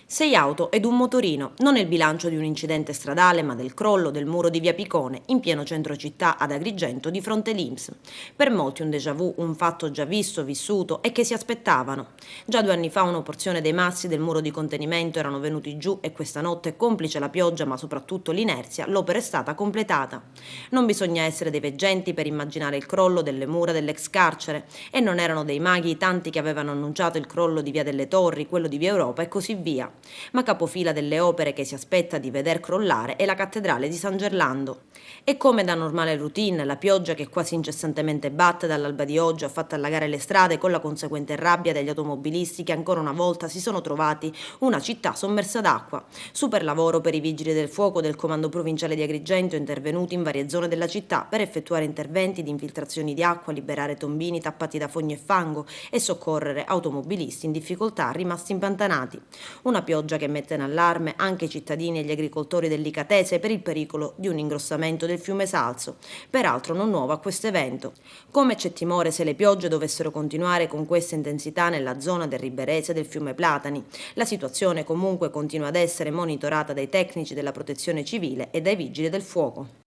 6 auto ed un motorino, non il bilancio di un incidente stradale, ma del crollo del muro di Via Picone, in pieno centro città ad Agrigento, di fronte all'INPS. Per molti un déjà vu, un fatto già visto, vissuto e che si aspettavano. Già 2 anni fa una porzione dei massi del muro di contenimento erano venuti giù e questa notte, complice la pioggia ma soprattutto l'inerzia, l'opera è stata completata. Non bisogna essere dei veggenti per immaginare il crollo delle mura dell'ex carcere e non erano dei maghi i tanti che avevano annunciato il crollo di Via delle Torri, quello di Via Europa e così via. Ma capofila delle opere che si aspetta di veder crollare è la cattedrale di San Gerlando. E come da normale routine, la pioggia che quasi incessantemente batte dall'alba di oggi ha fatto allagare le strade con la conseguente rabbia degli automobilisti che ancora una volta si sono trovati una città sommersa d'acqua. Super lavoro per i vigili del fuoco del comando provinciale di Agrigento intervenuti in varie zone della città per effettuare interventi di infiltrazioni di acqua, liberare tombini tappati da fogno e fango e soccorrere automobilisti in difficoltà rimasti impantanati. Una pioggia che mette in allarme anche i cittadini e gli agricoltori del Licatese per il pericolo di un ingrossamento del fiume Salso, peraltro non nuovo a questo evento. Come c'è timore se le piogge dovessero continuare con questa intensità nella zona del Riberese e del fiume Platani. La situazione comunque continua ad essere monitorata dai tecnici della protezione civile e dai vigili del fuoco.